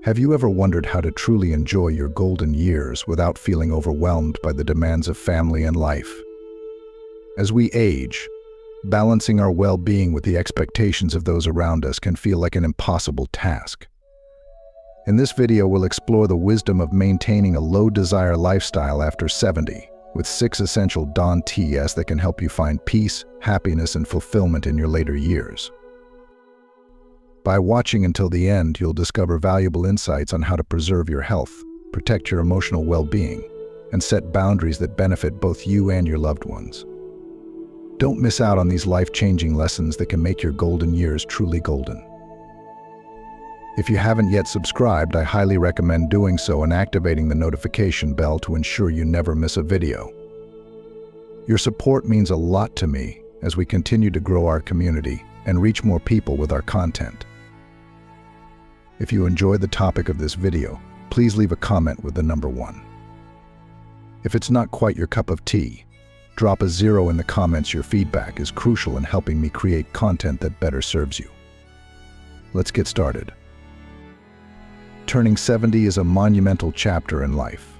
Have you ever wondered how to truly enjoy your golden years without feeling overwhelmed by the demands of family and life? As we age, balancing our well-being with the expectations of those around us can feel like an impossible task. In this video, we'll explore the wisdom of maintaining a low-desire lifestyle after 70, with 6 essential Dantes that can help you find peace, happiness, and fulfillment in your later years. By watching until the end, you'll discover valuable insights on how to preserve your health, protect your emotional well-being, and set boundaries that benefit both you and your loved ones. Don't miss out on these life-changing lessons that can make your golden years truly golden. If you haven't yet subscribed, I highly recommend doing so and activating the notification bell to ensure you never miss a video. Your support means a lot to me as we continue to grow our community and reach more people with our content. If you enjoy the topic of this video, please leave a comment with the number 1. If it's not quite your cup of tea, drop a 0 in the comments. Your feedback is crucial in helping me create content that better serves you. Let's get started. Turning 70 is a monumental chapter in life,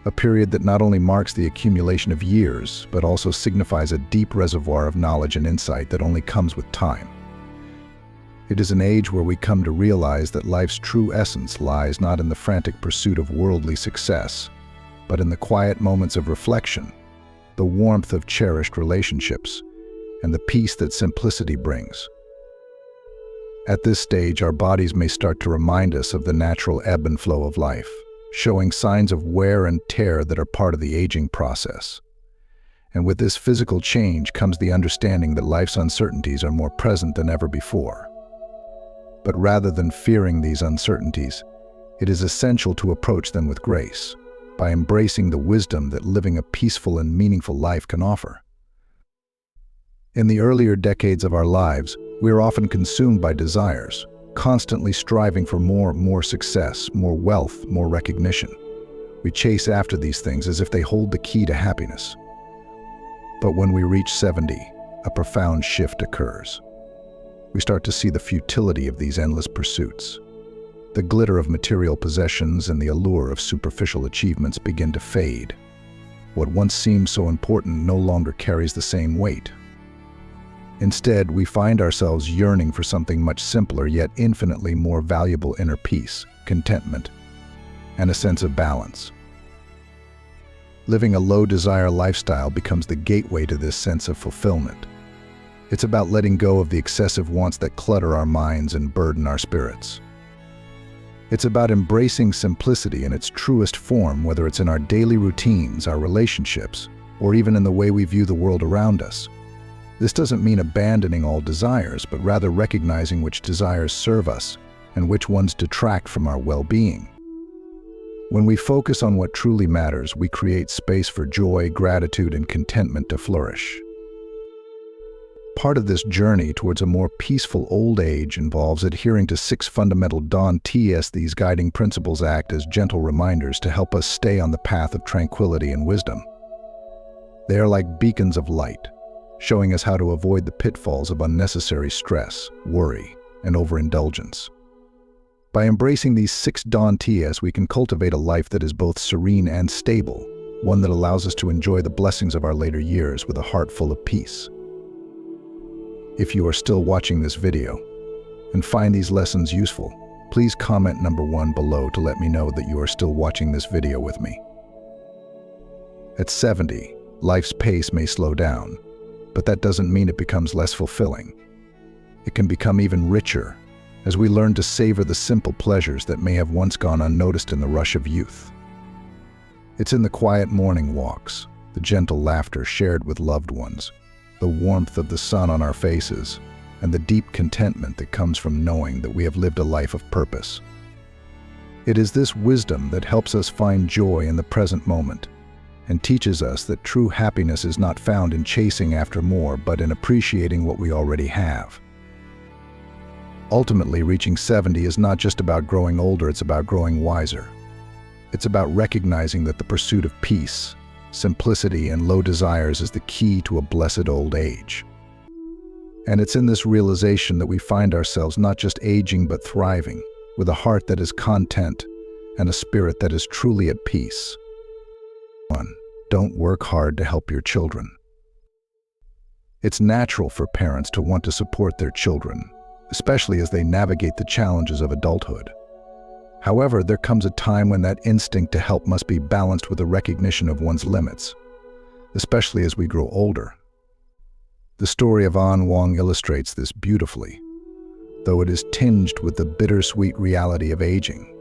a period that not only marks the accumulation of years, but also signifies a deep reservoir of knowledge and insight that only comes with time. It is an age where we come to realize that life's true essence lies not in the frantic pursuit of worldly success, but in the quiet moments of reflection, the warmth of cherished relationships, and the peace that simplicity brings. At this stage, our bodies may start to remind us of the natural ebb and flow of life, showing signs of wear and tear that are part of the aging process. And with this physical change comes the understanding that life's uncertainties are more present than ever before. But rather than fearing these uncertainties, it is essential to approach them with grace, by embracing the wisdom that living a peaceful and meaningful life can offer. In the earlier decades of our lives, we are often consumed by desires, constantly striving for more success, more wealth, more recognition. We chase after these things as if they hold the key to happiness. But when we reach 70, a profound shift occurs. We start to see the futility of these endless pursuits. The glitter of material possessions and the allure of superficial achievements begin to fade. What once seemed so important no longer carries the same weight. Instead, we find ourselves yearning for something much simpler yet infinitely more valuable: inner peace, contentment, and a sense of balance. Living a low-desire lifestyle becomes the gateway to this sense of fulfillment. It's about letting go of the excessive wants that clutter our minds and burden our spirits. It's about embracing simplicity in its truest form, whether it's in our daily routines, our relationships, or even in the way we view the world around us. This doesn't mean abandoning all desires, but rather recognizing which desires serve us and which ones detract from our well-being. When we focus on what truly matters, we create space for joy, gratitude, and contentment to flourish. Part of this journey towards a more peaceful old age involves adhering to 6 fundamental Dantes. These guiding principles act as gentle reminders to help us stay on the path of tranquility and wisdom. They are like beacons of light, showing us how to avoid the pitfalls of unnecessary stress, worry, and overindulgence. By embracing these 6 Dantes, we can cultivate a life that is both serene and stable, one that allows us to enjoy the blessings of our later years with a heart full of peace. If you are still watching this video and find these lessons useful, please comment number 1 below to let me know that you are still watching this video with me. At 70, life's pace may slow down, but that doesn't mean it becomes less fulfilling. It can become even richer as we learn to savor the simple pleasures that may have once gone unnoticed in the rush of youth. It's in the quiet morning walks, the gentle laughter shared with loved ones, the warmth of the sun on our faces, and the deep contentment that comes from knowing that we have lived a life of purpose. It is this wisdom that helps us find joy in the present moment and teaches us that true happiness is not found in chasing after more, but in appreciating what we already have. Ultimately, reaching 70 is not just about growing older, it's about growing wiser. It's about recognizing that the pursuit of peace, simplicity, and low desires is the key to a blessed old age. And it's in this realization that we find ourselves not just aging but thriving, with a heart that is content and a spirit that is truly at peace. 1. Don't work hard to help your children. It's natural for parents to want to support their children, especially as they navigate the challenges of adulthood. However, there comes a time when that instinct to help must be balanced with a recognition of one's limits, especially as we grow older. The story of An Wang illustrates this beautifully, though it is tinged with the bittersweet reality of aging.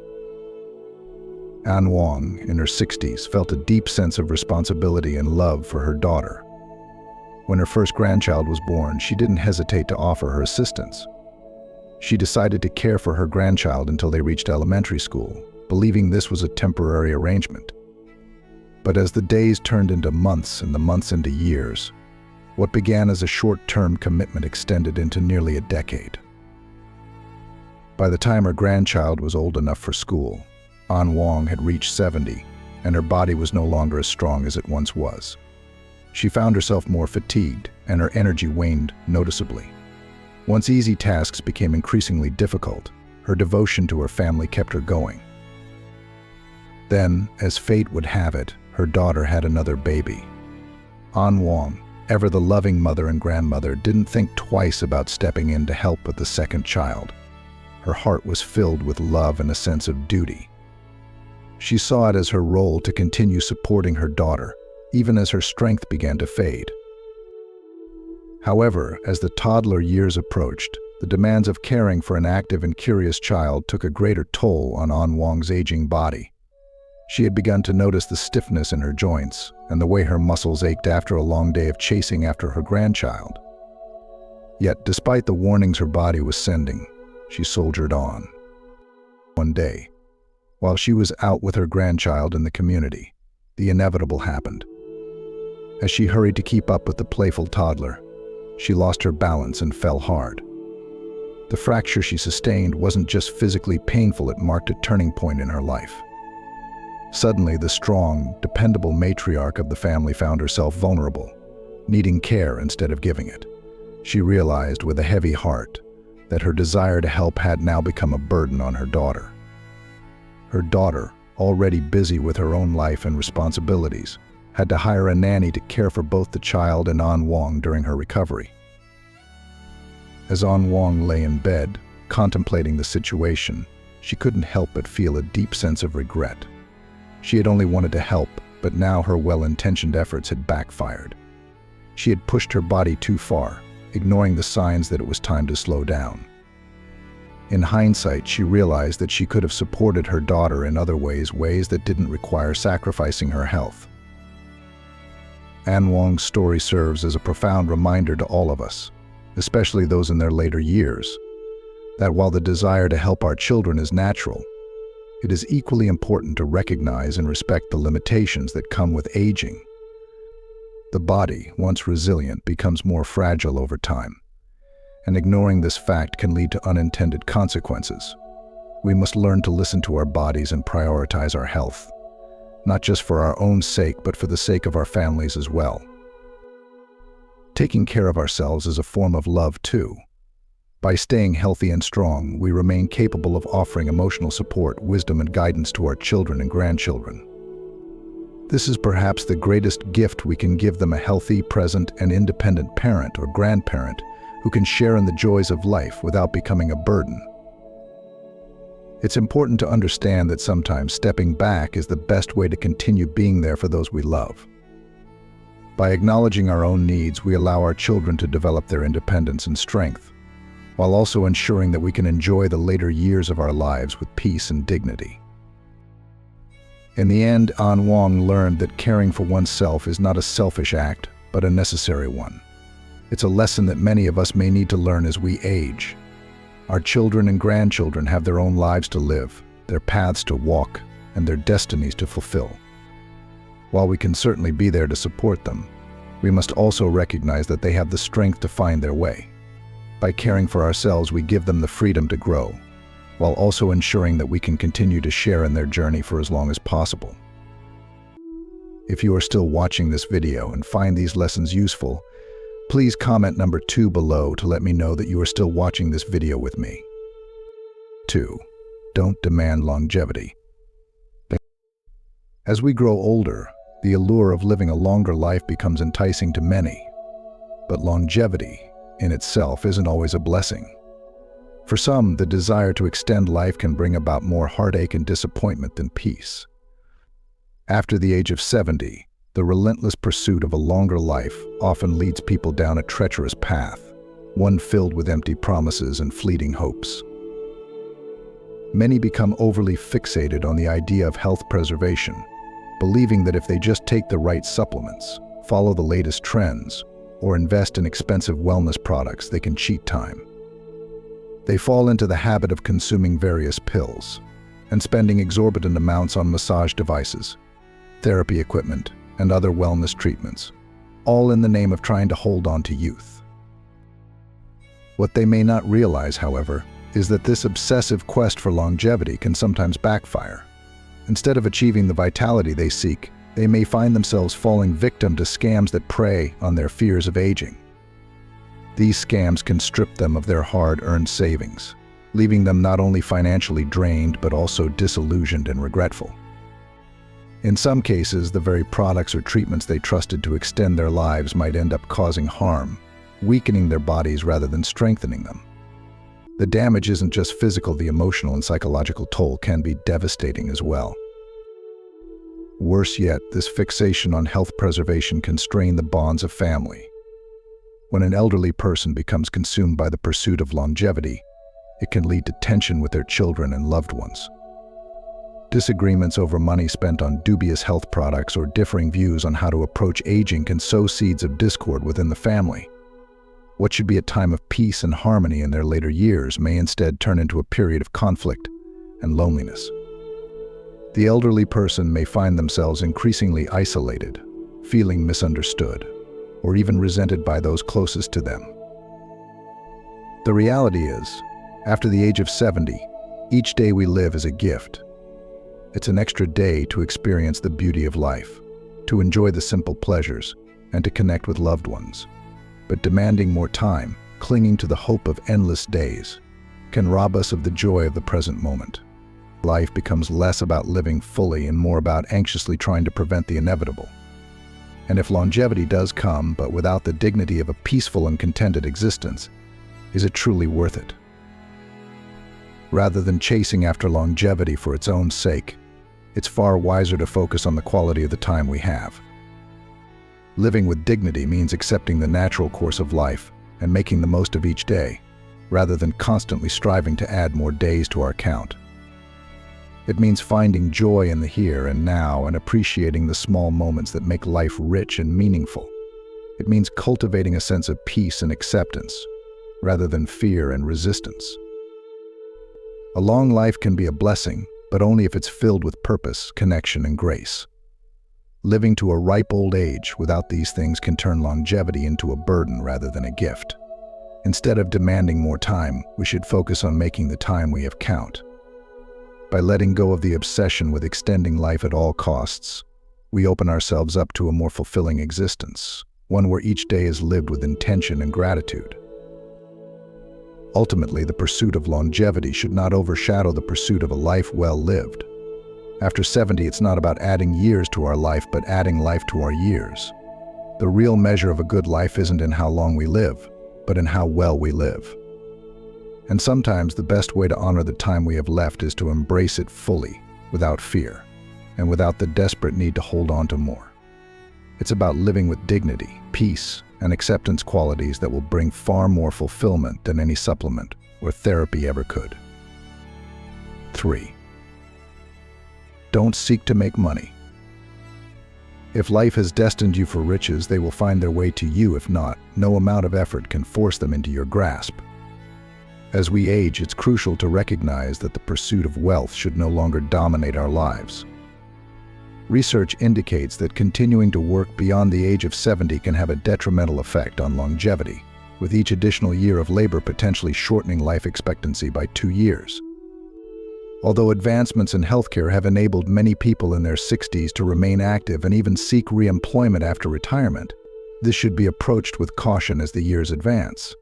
An Wang, in her 60s, felt a deep sense of responsibility and love for her daughter. When her first grandchild was born, she didn't hesitate to offer her assistance. She decided to care for her grandchild until they reached elementary school, believing this was a temporary arrangement. But as the days turned into months and the months into years, what began as a short-term commitment extended into nearly a decade. By the time her grandchild was old enough for school, An Wang had reached 70, and her body was no longer as strong as it once was. She found herself more fatigued, and her energy waned noticeably. Once easy tasks became increasingly difficult, her devotion to her family kept her going. Then, as fate would have it, her daughter had another baby. An Wang, ever the loving mother and grandmother, didn't think twice about stepping in to help with the second child. Her heart was filled with love and a sense of duty. She saw it as her role to continue supporting her daughter, even as her strength began to fade. However, as the toddler years approached, the demands of caring for an active and curious child took a greater toll on An Wang's aging body. She had begun to notice the stiffness in her joints and the way her muscles ached after a long day of chasing after her grandchild. Yet, despite the warnings her body was sending, she soldiered on. One day, while she was out with her grandchild in the community, the inevitable happened. As she hurried to keep up with the playful toddler, she lost her balance and fell hard. The fracture she sustained wasn't just physically painful, it marked a turning point in her life. Suddenly, the strong, dependable matriarch of the family found herself vulnerable, needing care instead of giving it. She realized with a heavy heart that her desire to help had now become a burden on her daughter. Her daughter, already busy with her own life and responsibilities, had to hire a nanny to care for both the child and An Wang during her recovery. As An Wang lay in bed, contemplating the situation, she couldn't help but feel a deep sense of regret. She had only wanted to help, but now her well-intentioned efforts had backfired. She had pushed her body too far, ignoring the signs that it was time to slow down. In hindsight, she realized that she could have supported her daughter in other ways that didn't require sacrificing her health. An Wang's story serves as a profound reminder to all of us, especially those in their later years, that while the desire to help our children is natural, it is equally important to recognize and respect the limitations that come with aging. The body, once resilient, becomes more fragile over time, and ignoring this fact can lead to unintended consequences. We must learn to listen to our bodies and prioritize our health, not just for our own sake, but for the sake of our families as well. Taking care of ourselves is a form of love too. By staying healthy and strong, we remain capable of offering emotional support, wisdom, and guidance to our children and grandchildren. This is perhaps the greatest gift we can give them: a healthy, present, and independent parent or grandparent who can share in the joys of life without becoming a burden. It's important to understand that sometimes stepping back is the best way to continue being there for those we love. By acknowledging our own needs, we allow our children to develop their independence and strength, while also ensuring that we can enjoy the later years of our lives with peace and dignity. In the end, An Wang learned that caring for oneself is not a selfish act, but a necessary one. It's a lesson that many of us may need to learn as we age. Our children and grandchildren have their own lives to live, their paths to walk, and their destinies to fulfill. While we can certainly be there to support them, we must also recognize that they have the strength to find their way. By caring for ourselves, we give them the freedom to grow, while also ensuring that we can continue to share in their journey for as long as possible. If you are still watching this video and find these lessons useful, please comment number 2 below to let me know that you are still watching this video with me. 2. don't demand longevity. As we grow older, the allure of living a longer life becomes enticing to many. But longevity, in itself, isn't always a blessing. For some, the desire to extend life can bring about more heartache and disappointment than peace. After the age of 70, the relentless pursuit of a longer life often leads people down a treacherous path, one filled with empty promises and fleeting hopes. Many become overly fixated on the idea of health preservation, believing that if they just take the right supplements, follow the latest trends, or invest in expensive wellness products, they can cheat time. They fall into the habit of consuming various pills and spending exorbitant amounts on massage devices, therapy equipment, and other wellness treatments, all in the name of trying to hold on to youth. What they may not realize, however, is that this obsessive quest for longevity can sometimes backfire. Instead of achieving the vitality they seek, they may find themselves falling victim to scams that prey on their fears of aging. These scams can strip them of their hard-earned savings, leaving them not only financially drained but also disillusioned and regretful. In some cases, the very products or treatments they trusted to extend their lives might end up causing harm, weakening their bodies rather than strengthening them. The damage isn't just physical, the emotional and psychological toll can be devastating as well. Worse yet, this fixation on health preservation can strain the bonds of family. When an elderly person becomes consumed by the pursuit of longevity, it can lead to tension with their children and loved ones. Disagreements over money spent on dubious health products or differing views on how to approach aging can sow seeds of discord within the family. What should be a time of peace and harmony in their later years may instead turn into a period of conflict and loneliness. The elderly person may find themselves increasingly isolated, feeling misunderstood, or even resented by those closest to them. The reality is, after the age of 70, each day we live is a gift. It's an extra day to experience the beauty of life, to enjoy the simple pleasures, and to connect with loved ones. But demanding more time, clinging to the hope of endless days, can rob us of the joy of the present moment. Life becomes less about living fully and more about anxiously trying to prevent the inevitable. And if longevity does come, but without the dignity of a peaceful and contented existence, is it truly worth it? Rather than chasing after longevity for its own sake, it's far wiser to focus on the quality of the time we have. Living with dignity means accepting the natural course of life and making the most of each day, rather than constantly striving to add more days to our count. It means finding joy in the here and now and appreciating the small moments that make life rich and meaningful. It means cultivating a sense of peace and acceptance, rather than fear and resistance. A long life can be a blessing, but only if it's filled with purpose, connection, and grace. Living to a ripe old age without these things can turn longevity into a burden rather than a gift. Instead of demanding more time, we should focus on making the time we have count. By letting go of the obsession with extending life at all costs, we open ourselves up to a more fulfilling existence, one where each day is lived with intention and gratitude. Ultimately, the pursuit of longevity should not overshadow the pursuit of a life well lived. After 70, it's not about adding years to our life, but adding life to our years. The real measure of a good life isn't in how long we live, but in how well we live. And sometimes the best way to honor the time we have left is to embrace it fully, without fear, and without the desperate need to hold on to more. It's about living with dignity, peace, and acceptance, qualities that will bring far more fulfillment than any supplement or therapy ever could. 3. Don't seek to make money. If life has destined you for riches, they will find their way to you. If not, no amount of effort can force them into your grasp. As we age, it's crucial to recognize that the pursuit of wealth should no longer dominate our lives. Research indicates that continuing to work beyond the age of 70 can have a detrimental effect on longevity, with each additional year of labor potentially shortening life expectancy by 2 years. Although advancements in healthcare have enabled many people in their 60s to remain active and even seek re-employment after retirement, this should be approached with caution as the years advance.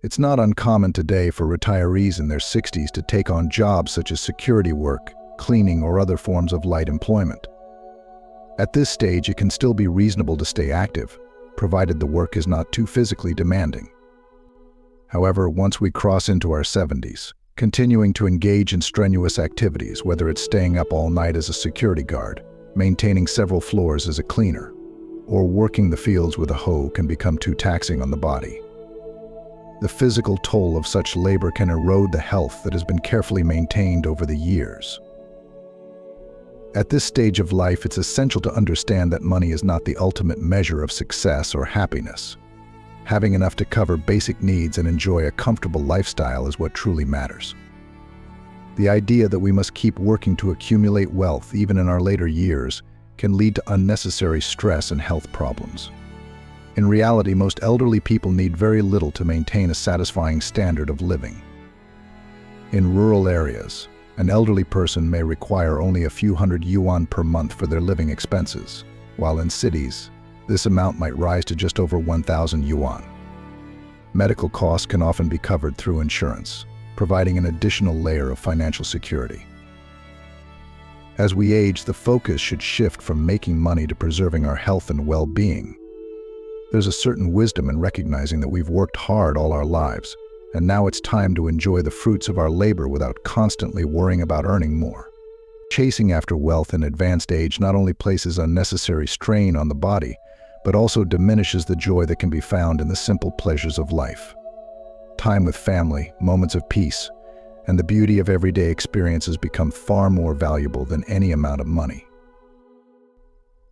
It's not uncommon today for retirees in their 60s to take on jobs such as security work, cleaning, or other forms of light employment. At this stage, it can still be reasonable to stay active, provided the work is not too physically demanding. However, once we cross into our 70s, continuing to engage in strenuous activities, whether it's staying up all night as a security guard, maintaining several floors as a cleaner, or working the fields with a hoe, can become too taxing on the body. The physical toll of such labor can erode the health that has been carefully maintained over the years. At this stage of life, it's essential to understand that money is not the ultimate measure of success or happiness. Having enough to cover basic needs and enjoy a comfortable lifestyle is what truly matters. The idea that we must keep working to accumulate wealth even in our later years can lead to unnecessary stress and health problems. In reality, most elderly people need very little to maintain a satisfying standard of living. In rural areas, an elderly person may require only a few hundred yuan per month for their living expenses, while in cities, this amount might rise to just over 1,000 yuan. Medical costs can often be covered through insurance, providing an additional layer of financial security. As we age, the focus should shift from making money to preserving our health and well-being. There's a certain wisdom in recognizing that we've worked hard all our lives, and now it's time to enjoy the fruits of our labor without constantly worrying about earning more. Chasing after wealth in advanced age not only places unnecessary strain on the body, but also diminishes the joy that can be found in the simple pleasures of life. Time with family, moments of peace, and the beauty of everyday experiences become far more valuable than any amount of money.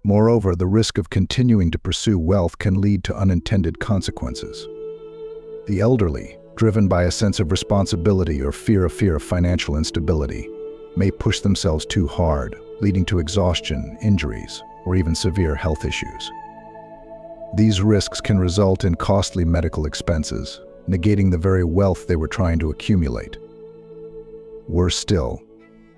Moreover, the risk of continuing to pursue wealth can lead to unintended consequences. The elderly, driven by a sense of responsibility or fear of financial instability, may push themselves too hard, leading to exhaustion, injuries, or even severe health issues. These risks can result in costly medical expenses, negating the very wealth they were trying to accumulate. Worse still,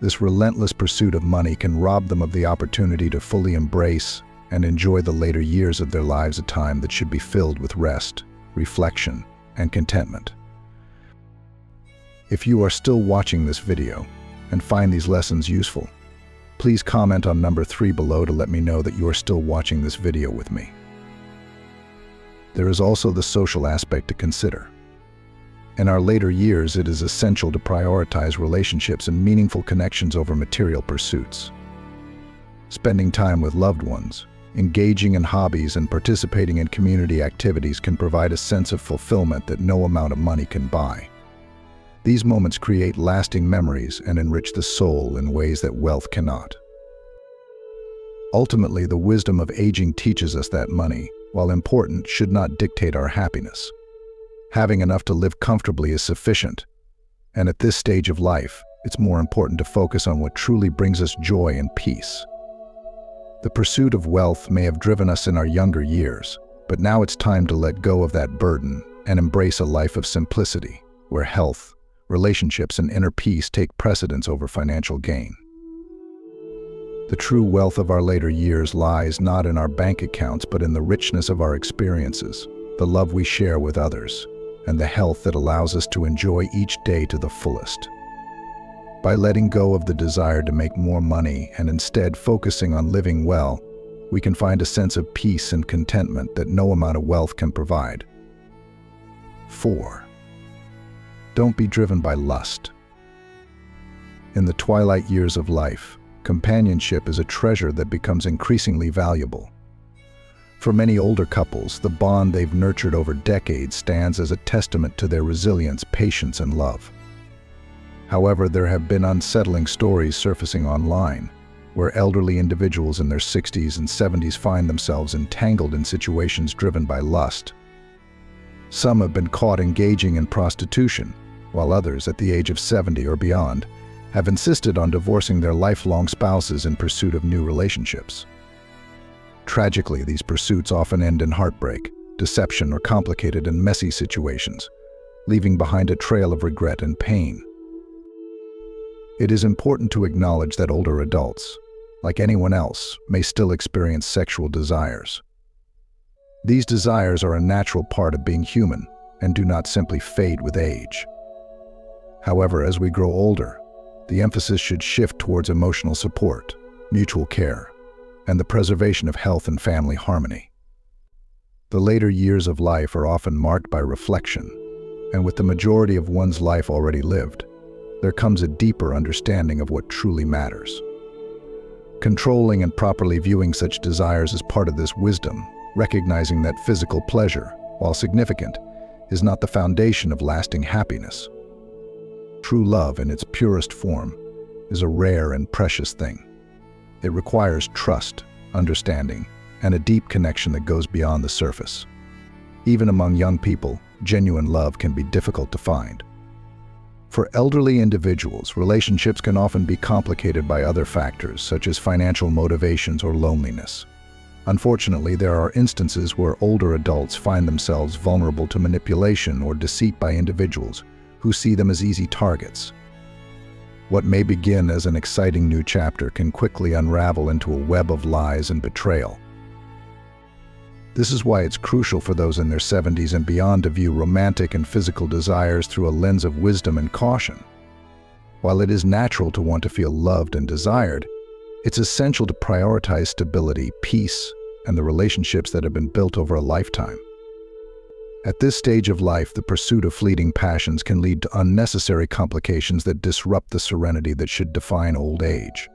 this relentless pursuit of money can rob them of the opportunity to fully embrace and enjoy the later years of their lives, a time that should be filled with rest, reflection, and contentment. If you are still watching this video and find these lessons useful, please comment on number 3 below to let me know that you are still watching this video with me. There is also the social aspect to consider. In our later years, it is essential to prioritize relationships and meaningful connections over material pursuits. Spending time with loved ones, engaging in hobbies, and participating in community activities can provide a sense of fulfillment that no amount of money can buy. These moments create lasting memories and enrich the soul in ways that wealth cannot. Ultimately, the wisdom of aging teaches us that money, while important, should not dictate our happiness. Having enough to live comfortably is sufficient, and at this stage of life, it's more important to focus on what truly brings us joy and peace. The pursuit of wealth may have driven us in our younger years, but now it's time to let go of that burden and embrace a life of simplicity, where health, relationships, and inner peace take precedence over financial gain. The true wealth of our later years lies not in our bank accounts, but in the richness of our experiences, the love we share with others, and the health that allows us to enjoy each day to the fullest. By letting go of the desire to make more money and instead focusing on living well, we can find a sense of peace and contentment that no amount of wealth can provide. 4. Don't be driven by lust. In the twilight years of life, companionship is a treasure that becomes increasingly valuable. For many older couples, the bond they've nurtured over decades stands as a testament to their resilience, patience, and love. However, there have been unsettling stories surfacing online, where elderly individuals in their 60s and 70s find themselves entangled in situations driven by lust. Some have been caught engaging in prostitution, while others, at the age of 70 or beyond, have insisted on divorcing their lifelong spouses in pursuit of new relationships. Tragically, these pursuits often end in heartbreak, deception, or complicated and messy situations, leaving behind a trail of regret and pain. It is important to acknowledge that older adults, like anyone else, may still experience sexual desires. These desires are a natural part of being human, and do not simply fade with age. However, as we grow older, the emphasis should shift towards emotional support, mutual care, and the preservation of health and family harmony. The later years of life are often marked by reflection, and with the majority of one's life already lived, there comes a deeper understanding of what truly matters. Controlling and properly viewing such desires is part of this wisdom, recognizing that physical pleasure, while significant, is not the foundation of lasting happiness. True love in its purest form is a rare and precious thing. It requires trust, understanding, and a deep connection that goes beyond the surface. Even among young people, genuine love can be difficult to find. For elderly individuals, relationships can often be complicated by other factors, such as financial motivations or loneliness. Unfortunately, there are instances where older adults find themselves vulnerable to manipulation or deceit by individuals who see them as easy targets. What may begin as an exciting new chapter can quickly unravel into a web of lies and betrayal. This is why it's crucial for those in their 70s and beyond to view romantic and physical desires through a lens of wisdom and caution. While it is natural to want to feel loved and desired, it's essential to prioritize stability, peace, and the relationships that have been built over a lifetime. At this stage of life, the pursuit of fleeting passions can lead to unnecessary complications that disrupt the serenity that should define old age.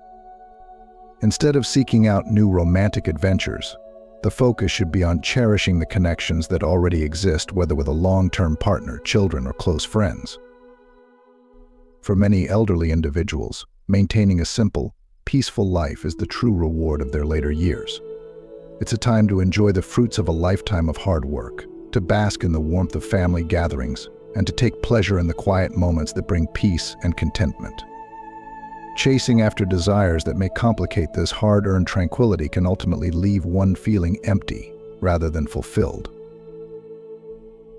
Instead of seeking out new romantic adventures, the focus should be on cherishing the connections that already exist, whether with a long-term partner, children, or close friends. For many elderly individuals, maintaining a simple, peaceful life is the true reward of their later years. It's a time to enjoy the fruits of a lifetime of hard work, to bask in the warmth of family gatherings, and to take pleasure in the quiet moments that bring peace and contentment. Chasing after desires that may complicate this hard-earned tranquility can ultimately leave one feeling empty rather than fulfilled.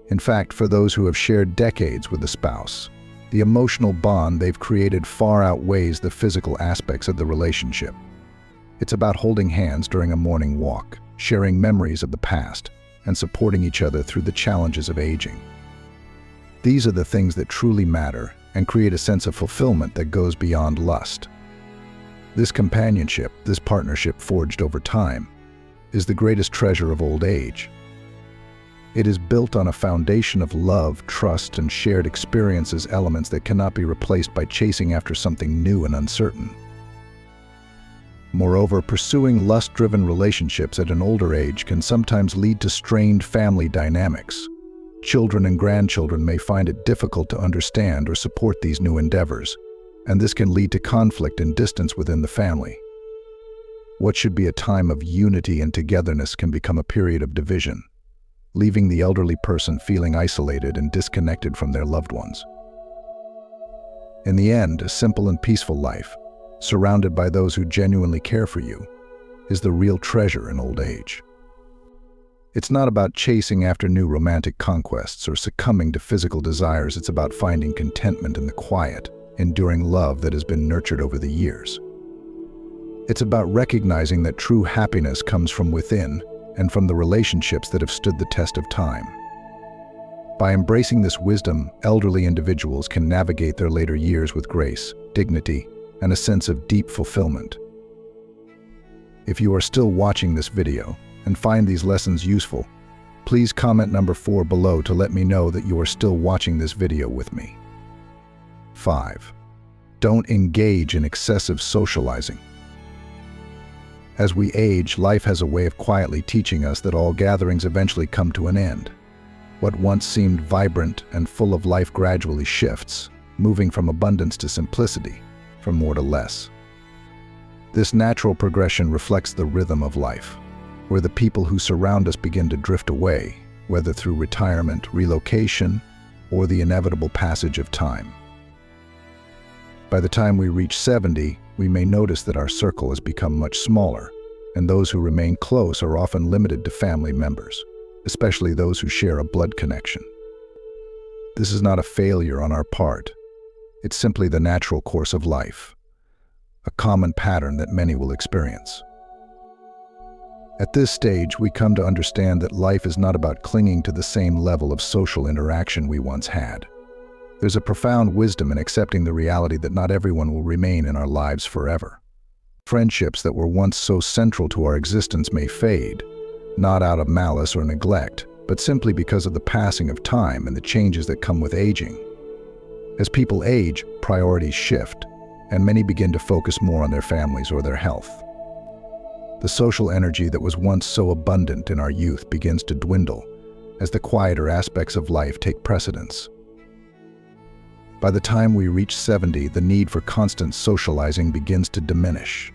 In fact, for those who have shared decades with a spouse, the emotional bond they've created far outweighs the physical aspects of the relationship. It's about holding hands during a morning walk, sharing memories of the past, and supporting each other through the challenges of aging. These are the things that truly matter and create a sense of fulfillment that goes beyond lust. This companionship, this partnership forged over time, is the greatest treasure of old age. It is built on a foundation of love, trust, and shared experiences, elements that cannot be replaced by chasing after something new and uncertain. Moreover, pursuing lust-driven relationships at an older age can sometimes lead to strained family dynamics. Children and grandchildren may find it difficult to understand or support these new endeavors, and this can lead to conflict and distance within the family. What should be a time of unity and togetherness can become a period of division, leaving the elderly person feeling isolated and disconnected from their loved ones. In the end, a simple and peaceful life, surrounded by those who genuinely care for you, is the real treasure in old age. It's not about chasing after new romantic conquests or succumbing to physical desires. It's about finding contentment in the quiet, enduring love that has been nurtured over the years. It's about recognizing that true happiness comes from within and from the relationships that have stood the test of time. By embracing this wisdom, elderly individuals can navigate their later years with grace, dignity, and a sense of deep fulfillment. If you are still watching this video and find these lessons useful, please comment number 4 below to let me know that you are still watching this video with me. 5. Don't engage in excessive socializing. As we age, life has a way of quietly teaching us that all gatherings eventually come to an end. What once seemed vibrant and full of life gradually shifts, moving from abundance to simplicity, from more to less. This natural progression reflects the rhythm of life, where the people who surround us begin to drift away, whether through retirement, relocation, or the inevitable passage of time. By the time we reach 70, we may notice that our circle has become much smaller, and those who remain close are often limited to family members, especially those who share a blood connection. This is not a failure on our part. It's simply the natural course of life, a common pattern that many will experience. At this stage, we come to understand that life is not about clinging to the same level of social interaction we once had. There's a profound wisdom in accepting the reality that not everyone will remain in our lives forever. Friendships that were once so central to our existence may fade, not out of malice or neglect, but simply because of the passing of time and the changes that come with aging. As people age, priorities shift, and many begin to focus more on their families or their health. The social energy that was once so abundant in our youth begins to dwindle as the quieter aspects of life take precedence. By the time we reach 70, the need for constant socializing begins to diminish.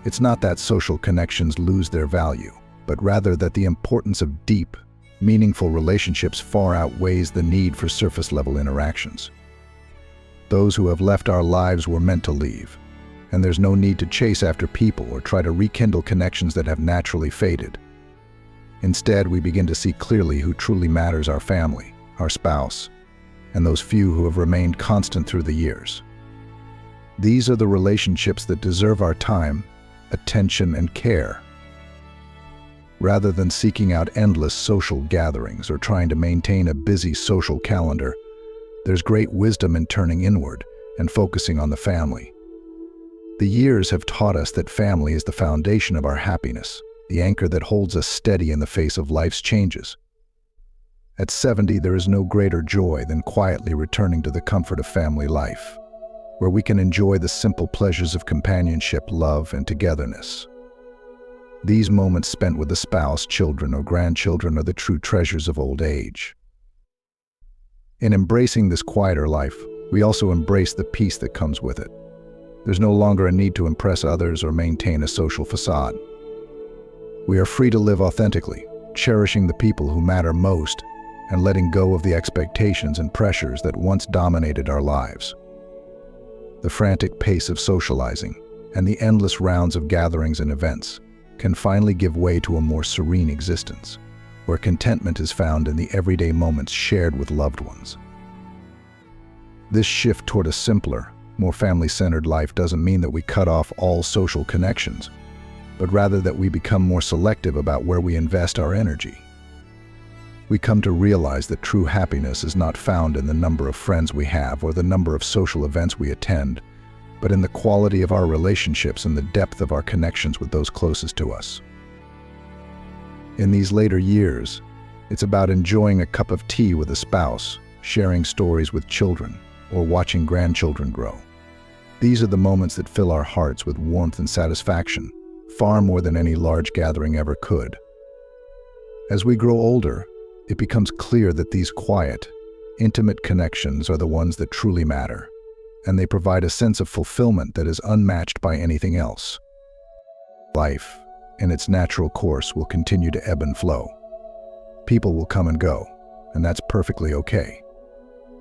It's not that social connections lose their value, but rather that the importance of deep, meaningful relationships far outweighs the need for surface-level interactions. Those who have left our lives were meant to leave, and there's no need to chase after people or try to rekindle connections that have naturally faded. Instead, we begin to see clearly who truly matters: our family, our spouse, and those few who have remained constant through the years. These are the relationships that deserve our time, attention, and care. Rather than seeking out endless social gatherings or trying to maintain a busy social calendar, there's great wisdom in turning inward and focusing on the family. The years have taught us that family is the foundation of our happiness, the anchor that holds us steady in the face of life's changes. At 70, there is no greater joy than quietly returning to the comfort of family life, where we can enjoy the simple pleasures of companionship, love, and togetherness. These moments spent with a spouse, children, or grandchildren are the true treasures of old age. In embracing this quieter life, we also embrace the peace that comes with it. There's no longer a need to impress others or maintain a social facade. We are free to live authentically, cherishing the people who matter most and letting go of the expectations and pressures that once dominated our lives. The frantic pace of socializing and the endless rounds of gatherings and events can finally give way to a more serene existence, where contentment is found in the everyday moments shared with loved ones. This shift toward a simpler, more family-centered life doesn't mean that we cut off all social connections, but rather that we become more selective about where we invest our energy. We come to realize that true happiness is not found in the number of friends we have or the number of social events we attend, but in the quality of our relationships and the depth of our connections with those closest to us. In these later years, it's about enjoying a cup of tea with a spouse, sharing stories with children, or watching grandchildren grow. These are the moments that fill our hearts with warmth and satisfaction, far more than any large gathering ever could. As we grow older, it becomes clear that these quiet, intimate connections are the ones that truly matter, and they provide a sense of fulfillment that is unmatched by anything else. Life, in its natural course, will continue to ebb and flow. People will come and go, and that's perfectly okay.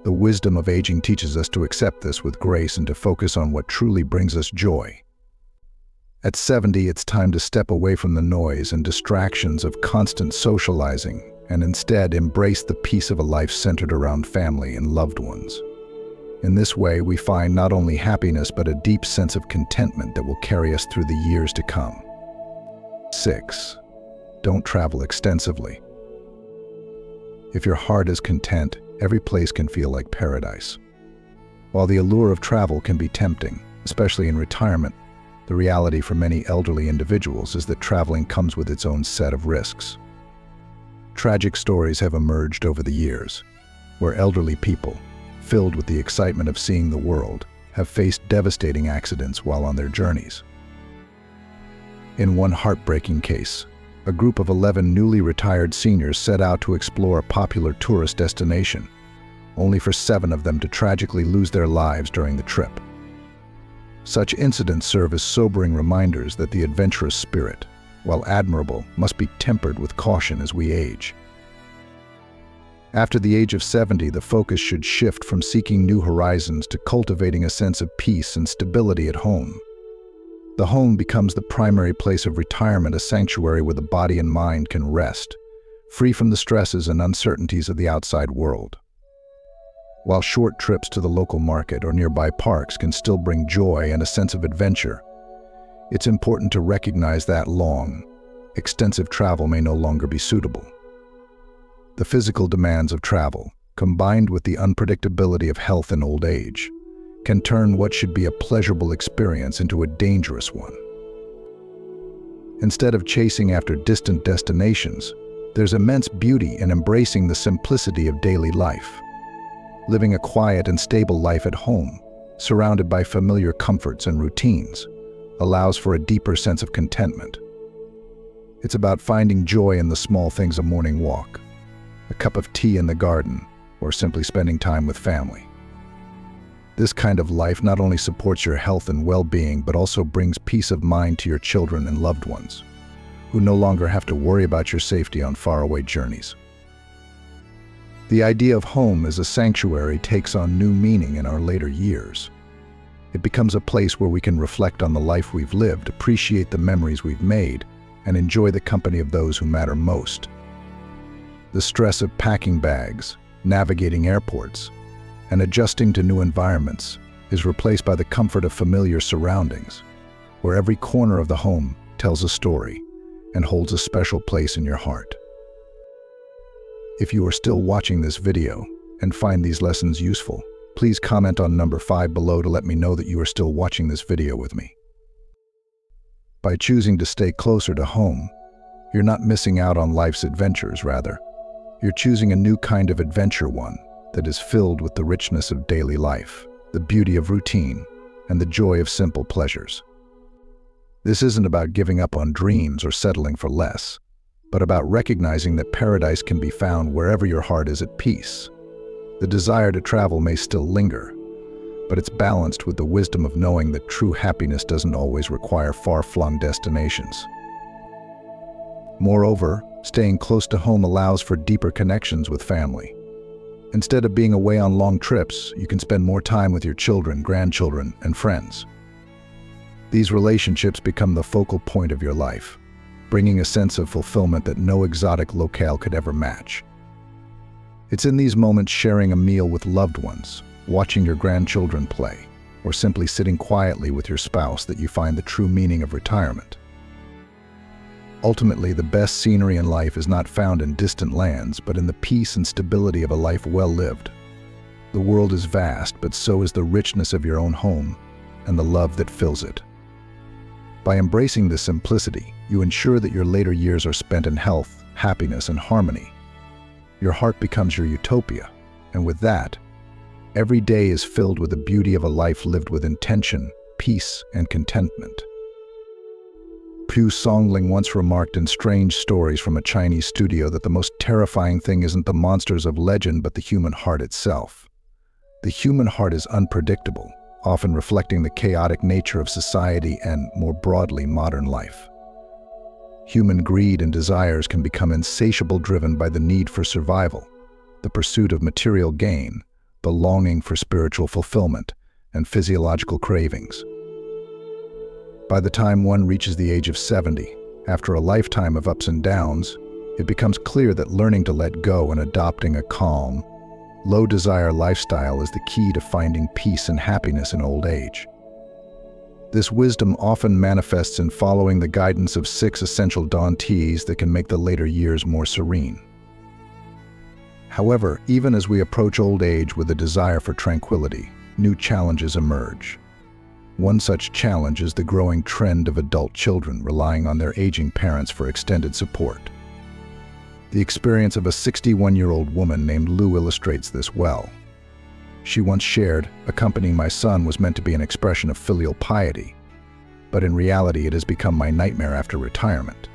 The wisdom of aging teaches us to accept this with grace and to focus on what truly brings us joy. At 70, it's time to step away from the noise and distractions of constant socializing and instead embrace the peace of a life centered around family and loved ones. In this way, we find not only happiness but a deep sense of contentment that will carry us through the years to come. 6. Don't travel extensively. If your heart is content, every place can feel like paradise. While the allure of travel can be tempting, especially in retirement, the reality for many elderly individuals is that traveling comes with its own set of risks. Tragic stories have emerged over the years, where elderly people, filled with the excitement of seeing the world, have faced devastating accidents while on their journeys. In one heartbreaking case, a group of 11 newly retired seniors set out to explore a popular tourist destination, only for 7 of them to tragically lose their lives during the trip. Such incidents serve as sobering reminders that the adventurous spirit, while admirable, must be tempered with caution as we age. After the age of 70, the focus should shift from seeking new horizons to cultivating a sense of peace and stability at home. The home becomes the primary place of retirement, a sanctuary where the body and mind can rest, free from the stresses and uncertainties of the outside world. While short trips to the local market or nearby parks can still bring joy and a sense of adventure, it's important to recognize that long, extensive travel may no longer be suitable. The physical demands of travel, combined with the unpredictability of health and old age, can turn what should be a pleasurable experience into a dangerous one. Instead of chasing after distant destinations, there's immense beauty in embracing the simplicity of daily life. Living a quiet and stable life at home, surrounded by familiar comforts and routines, allows for a deeper sense of contentment. It's about finding joy in the small things: a morning walk, a cup of tea in the garden, or simply spending time with family. This kind of life not only supports your health and well-being, but also brings peace of mind to your children and loved ones, who no longer have to worry about your safety on faraway journeys. The idea of home as a sanctuary takes on new meaning in our later years. It becomes a place where we can reflect on the life we've lived, appreciate the memories we've made, and enjoy the company of those who matter most. The stress of packing bags, navigating airports, and adjusting to new environments is replaced by the comfort of familiar surroundings, where every corner of the home tells a story and holds a special place in your heart. If you are still watching this video and find these lessons useful, please comment on number 5 below to let me know that you are still watching this video with me. By choosing to stay closer to home, you're not missing out on life's adventures. Rather, you're choosing a new kind of adventure, one that is filled with the richness of daily life, the beauty of routine, and the joy of simple pleasures. This isn't about giving up on dreams or settling for less, but about recognizing that paradise can be found wherever your heart is at peace. The desire to travel may still linger, but it's balanced with the wisdom of knowing that true happiness doesn't always require far-flung destinations. Moreover, staying close to home allows for deeper connections with family. Instead of being away on long trips, you can spend more time with your children, grandchildren, and friends. These relationships become the focal point of your life, bringing a sense of fulfillment that no exotic locale could ever match. It's in these moments, sharing a meal with loved ones, watching your grandchildren play, or simply sitting quietly with your spouse, that you find the true meaning of retirement. Ultimately, the best scenery in life is not found in distant lands, but in the peace and stability of a life well lived. The world is vast, but so is the richness of your own home and the love that fills it. By embracing this simplicity, you ensure that your later years are spent in health, happiness, and harmony. Your heart becomes your utopia, and with that, every day is filled with the beauty of a life lived with intention, peace, and contentment. Pu Songling once remarked in Strange Stories from a Chinese Studio that the most terrifying thing isn't the monsters of legend, but the human heart itself. The human heart is unpredictable, often reflecting the chaotic nature of society and, more broadly, modern life. Human greed and desires can become insatiable, driven by the need for survival, the pursuit of material gain, the longing for spiritual fulfillment, and physiological cravings. By the time one reaches the age of 70, after a lifetime of ups and downs, it becomes clear that learning to let go and adopting a calm, low-desire lifestyle is the key to finding peace and happiness in old age. This wisdom often manifests in following the guidance of 6 essential dawn teas that can make the later years more serene. However, even as we approach old age with a desire for tranquility, new challenges emerge. One such challenge is the growing trend of adult children relying on their aging parents for extended support. The experience of a 61-year-old woman named Lou illustrates this well. She once shared, "Accompanying my son was meant to be an expression of filial piety, but in reality it has become my nightmare after retirement."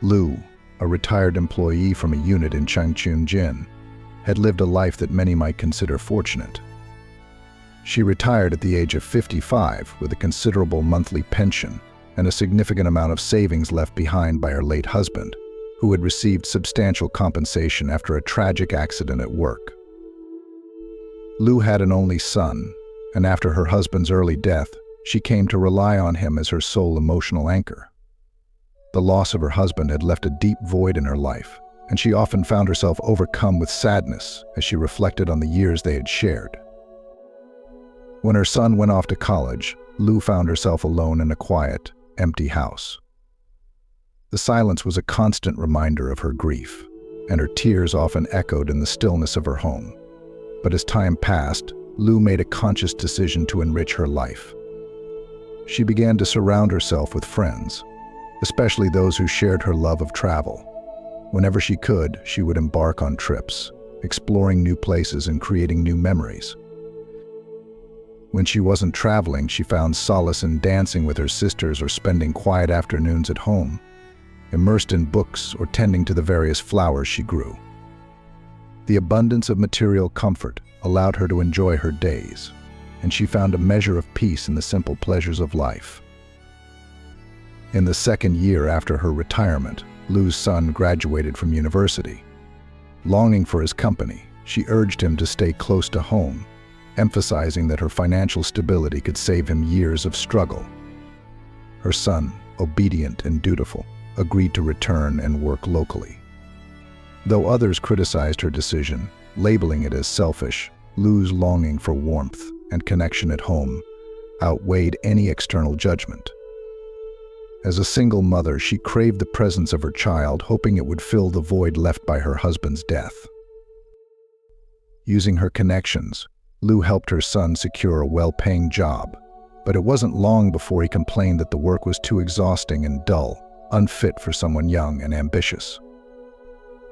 Lou, a retired employee from a unit in Changchun, had lived a life that many might consider fortunate. She retired at the age of 55 with a considerable monthly pension and a significant amount of savings left behind by her late husband, who had received substantial compensation after a tragic accident at work. Lou had an only son, and after her husband's early death, she came to rely on him as her sole emotional anchor. The loss of her husband had left a deep void in her life, and she often found herself overcome with sadness as she reflected on the years they had shared. When her son went off to college, Lou found herself alone in a quiet, empty house. The silence was a constant reminder of her grief, and her tears often echoed in the stillness of her home. But as time passed, Lou made a conscious decision to enrich her life. She began to surround herself with friends, especially those who shared her love of travel. Whenever she could, she would embark on trips, exploring new places and creating new memories. When she wasn't traveling, she found solace in dancing with her sisters or spending quiet afternoons at home, immersed in books or tending to the various flowers she grew. The abundance of material comfort allowed her to enjoy her days, and she found a measure of peace in the simple pleasures of life. In the second year after her retirement, Lou's son graduated from university. Longing for his company, she urged him to stay close to home, emphasizing that her financial stability could save him years of struggle. Her son, obedient and dutiful, agreed to return and work locally. Though others criticized her decision, labeling it as selfish, Lou's longing for warmth and connection at home outweighed any external judgment. As a single mother, she craved the presence of her child, hoping it would fill the void left by her husband's death. Using her connections, Lou helped her son secure a well-paying job, but it wasn't long before he complained that the work was too exhausting and dull, unfit for someone young and ambitious.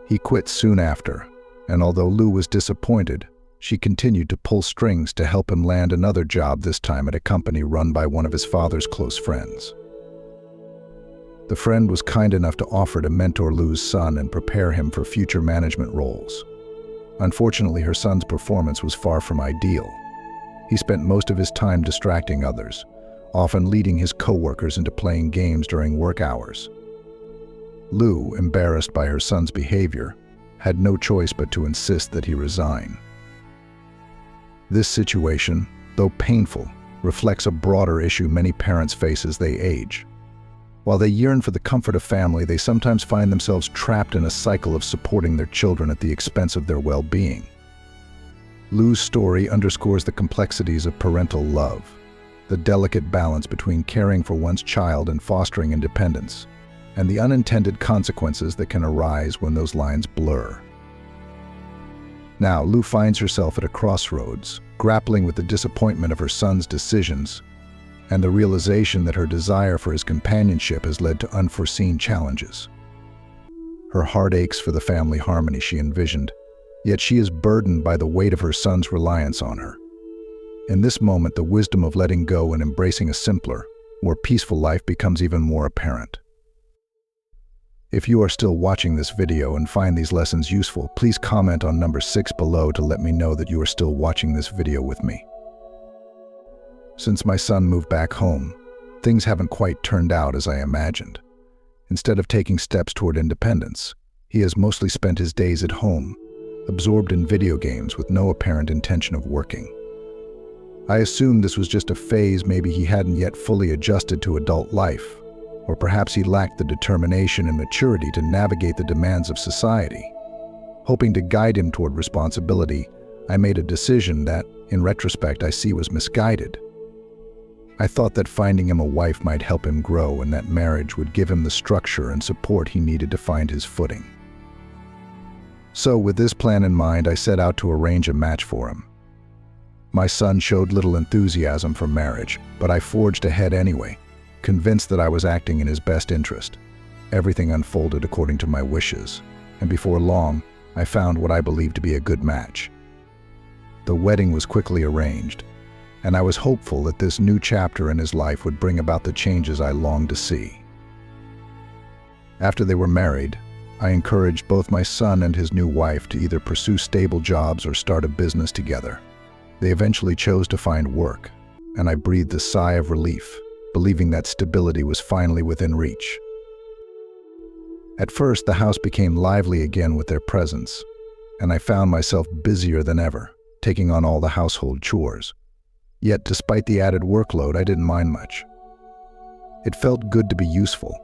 He quit soon after, and although Lou was disappointed, she continued to pull strings to help him land another job, this time at a company run by one of his father's close friends. The friend was kind enough to offer to mentor Lou's son and prepare him for future management roles. Unfortunately, her son's performance was far from ideal. He spent most of his time distracting others, often leading his coworkers into playing games during work hours. Lou, embarrassed by her son's behavior, had no choice but to insist that he resign. This situation, though painful, reflects a broader issue many parents face as they age. While they yearn for the comfort of family, they sometimes find themselves trapped in a cycle of supporting their children at the expense of their well-being. Lou's story underscores the complexities of parental love, the delicate balance between caring for one's child and fostering independence, and the unintended consequences that can arise when those lines blur. Now, Lou finds herself at a crossroads, grappling with the disappointment of her son's decisions and the realization that her desire for his companionship has led to unforeseen challenges. Her heart aches for the family harmony she envisioned, yet she is burdened by the weight of her son's reliance on her. In this moment, the wisdom of letting go and embracing a simpler, more peaceful life becomes even more apparent. If you are still watching this video and find these lessons useful, please comment on number 6 below to let me know that you are still watching this video with me. Since my son moved back home, things haven't quite turned out as I imagined. Instead of taking steps toward independence, he has mostly spent his days at home, absorbed in video games with no apparent intention of working. I assumed this was just a phase. Maybe he hadn't yet fully adjusted to adult life, or perhaps he lacked the determination and maturity to navigate the demands of society. Hoping to guide him toward responsibility, I made a decision that, in retrospect, I see was misguided. I thought that finding him a wife might help him grow and that marriage would give him the structure and support he needed to find his footing. So, with this plan in mind, I set out to arrange a match for him. My son showed little enthusiasm for marriage, but I forged ahead anyway, convinced that I was acting in his best interest. Everything unfolded according to my wishes, and before long, I found what I believed to be a good match. The wedding was quickly arranged, and I was hopeful that this new chapter in his life would bring about the changes I longed to see. After they were married, I encouraged both my son and his new wife to either pursue stable jobs or start a business together. They eventually chose to find work, and I breathed a sigh of relief, believing that stability was finally within reach. At first, the house became lively again with their presence, and I found myself busier than ever, taking on all the household chores. Yet, despite the added workload, I didn't mind much. It felt good to be useful,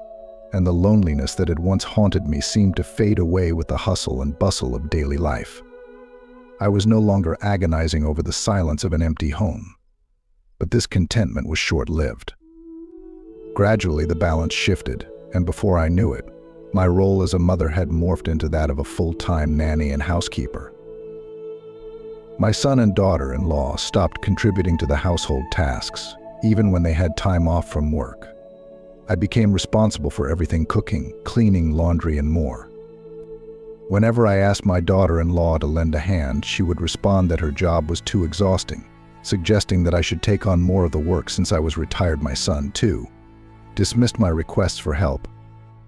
and the loneliness that had once haunted me seemed to fade away with the hustle and bustle of daily life. I was no longer agonizing over the silence of an empty home. But this contentment was short-lived. Gradually, the balance shifted, and before I knew it, my role as a mother had morphed into that of a full-time nanny and housekeeper. My son and daughter-in-law stopped contributing to the household tasks, even when they had time off from work. I became responsible for everything: cooking, cleaning, laundry, and more. Whenever I asked my daughter-in-law to lend a hand, she would respond that her job was too exhausting, suggesting that I should take on more of the work since I was retired. My son, too, dismissed my requests for help,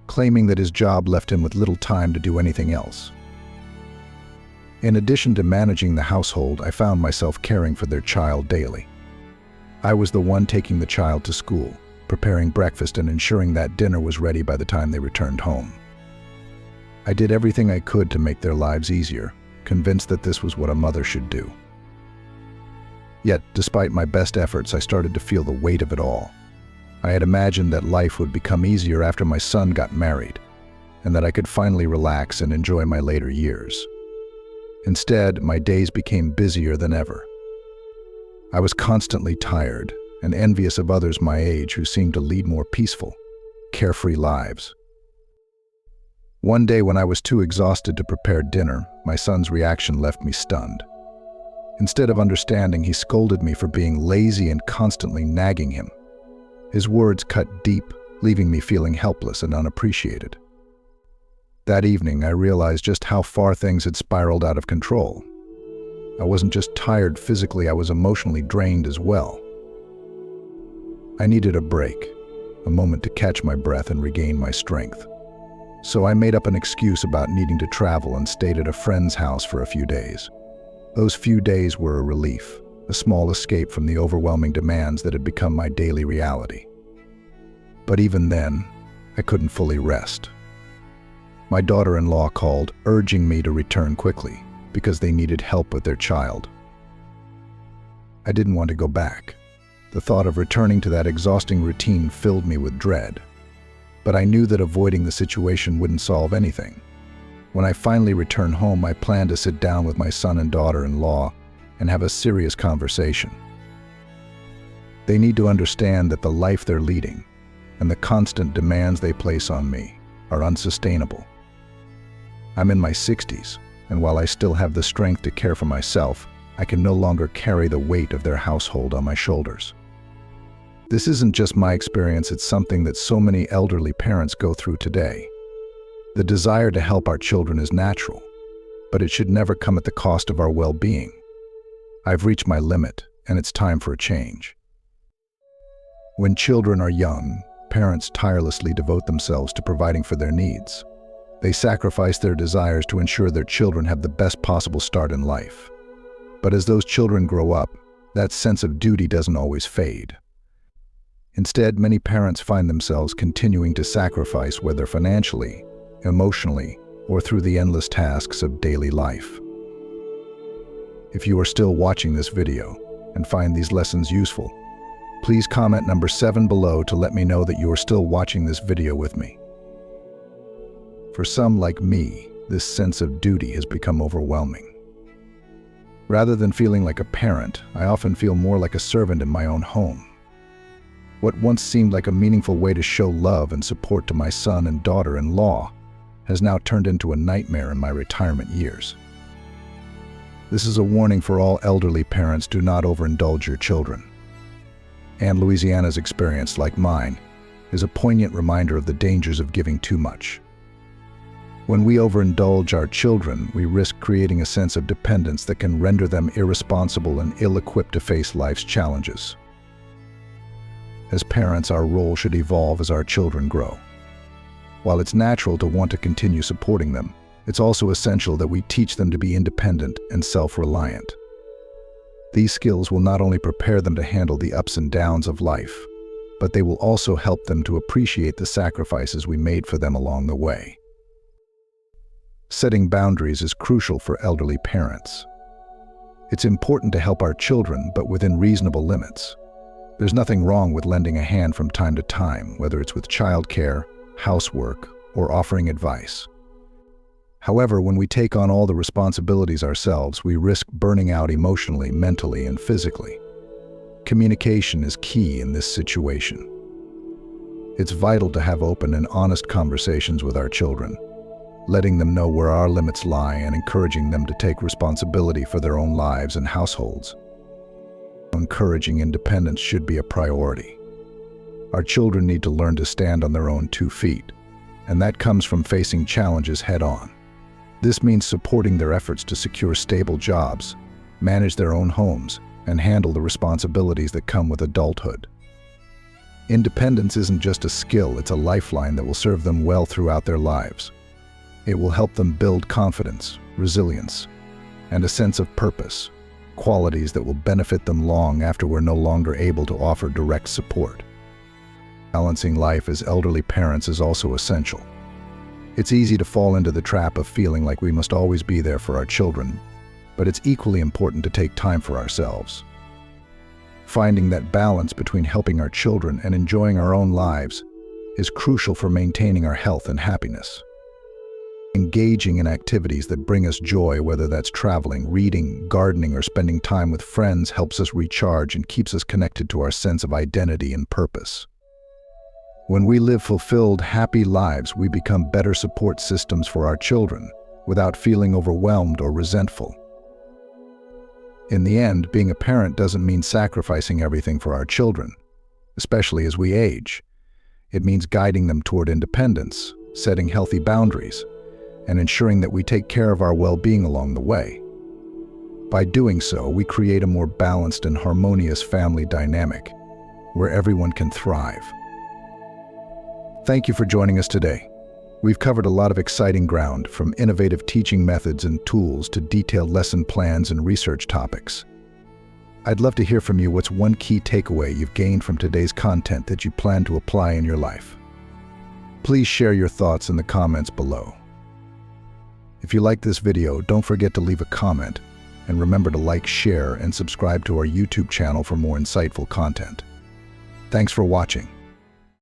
claiming that his job left him with little time to do anything else. In addition to managing the household, I found myself caring for their child daily. I was the one taking the child to school, preparing breakfast, and ensuring that dinner was ready by the time they returned home. I did everything I could to make their lives easier, convinced that this was what a mother should do. Yet, despite my best efforts, I started to feel the weight of it all. I had imagined that life would become easier after my son got married, and that I could finally relax and enjoy my later years. Instead, my days became busier than ever. I was constantly tired and envious of others my age who seemed to lead more peaceful, carefree lives. One day, when I was too exhausted to prepare dinner, my son's reaction left me stunned. Instead of understanding, he scolded me for being lazy and constantly nagging him. His words cut deep, leaving me feeling helpless and unappreciated. That evening, I realized just how far things had spiraled out of control. I wasn't just tired physically, I was emotionally drained as well. I needed a break, a moment to catch my breath and regain my strength. So I made up an excuse about needing to travel and stayed at a friend's house for a few days. Those few days were a relief, a small escape from the overwhelming demands that had become my daily reality. But even then, I couldn't fully rest. My daughter-in-law called, urging me to return quickly because they needed help with their child. I didn't want to go back. The thought of returning to that exhausting routine filled me with dread. But I knew that avoiding the situation wouldn't solve anything. When I finally returned home, I planned to sit down with my son and daughter-in-law and have a serious conversation. They need to understand that the life they're leading and the constant demands they place on me are unsustainable. I'm in my 60s, and while I still have the strength to care for myself, I can no longer carry the weight of their household on my shoulders. This isn't just my experience, it's something that so many elderly parents go through today. The desire to help our children is natural, but it should never come at the cost of our well-being. I've reached my limit, and it's time for a change. When children are young, parents tirelessly devote themselves to providing for their needs. They sacrifice their desires to ensure their children have the best possible start in life. But as those children grow up, that sense of duty doesn't always fade. Instead, many parents find themselves continuing to sacrifice, whether financially, emotionally, or through the endless tasks of daily life. If you are still watching this video and find these lessons useful, please comment number 7 below to let me know that you are still watching this video with me. For some like me, this sense of duty has become overwhelming. Rather than feeling like a parent, I often feel more like a servant in my own home. What once seemed like a meaningful way to show love and support to my son and daughter-in-law has now turned into a nightmare in my retirement years. This is a warning for all elderly parents: do not overindulge your children. And Louisiana's experience, like mine, is a poignant reminder of the dangers of giving too much. When we overindulge our children, we risk creating a sense of dependence that can render them irresponsible and ill-equipped to face life's challenges. As parents, our role should evolve as our children grow. While it's natural to want to continue supporting them, it's also essential that we teach them to be independent and self-reliant. These skills will not only prepare them to handle the ups and downs of life, but they will also help them to appreciate the sacrifices we made for them along the way. Setting boundaries is crucial for elderly parents. It's important to help our children, but within reasonable limits. There's nothing wrong with lending a hand from time to time, whether it's with childcare, housework, or offering advice. However, when we take on all the responsibilities ourselves, we risk burning out emotionally, mentally, and physically. Communication is key in this situation. It's vital to have open and honest conversations with our children, letting them know where our limits lie and encouraging them to take responsibility for their own lives and households. Encouraging independence should be a priority. Our children need to learn to stand on their own 2 feet, and that comes from facing challenges head-on. This means supporting their efforts to secure stable jobs, manage their own homes, and handle the responsibilities that come with adulthood. Independence isn't just a skill, it's a lifeline that will serve them well throughout their lives. It will help them build confidence, resilience, and a sense of purpose, qualities that will benefit them long after we're no longer able to offer direct support. Balancing life as elderly parents is also essential. It's easy to fall into the trap of feeling like we must always be there for our children, but it's equally important to take time for ourselves. Finding that balance between helping our children and enjoying our own lives is crucial for maintaining our health and happiness. Engaging in activities that bring us joy, whether that's traveling, reading, gardening, or spending time with friends, helps us recharge and keeps us connected to our sense of identity and purpose. When we live fulfilled, happy lives, we become better support systems for our children without feeling overwhelmed or resentful. In the end, being a parent doesn't mean sacrificing everything for our children, especially as we age. It means guiding them toward independence, setting healthy boundaries, and ensuring that we take care of our well-being along the way. By doing so, we create a more balanced and harmonious family dynamic where everyone can thrive. Thank you for joining us today. We've covered a lot of exciting ground, from innovative teaching methods and tools to detailed lesson plans and research topics. I'd love to hear from you. What's one key takeaway you've gained from today's content that you plan to apply in your life? Please share your thoughts in the comments below. If you like this video, don't forget to leave a comment, and remember to like, share, and subscribe to our YouTube channel for more insightful content. Thanks for watching.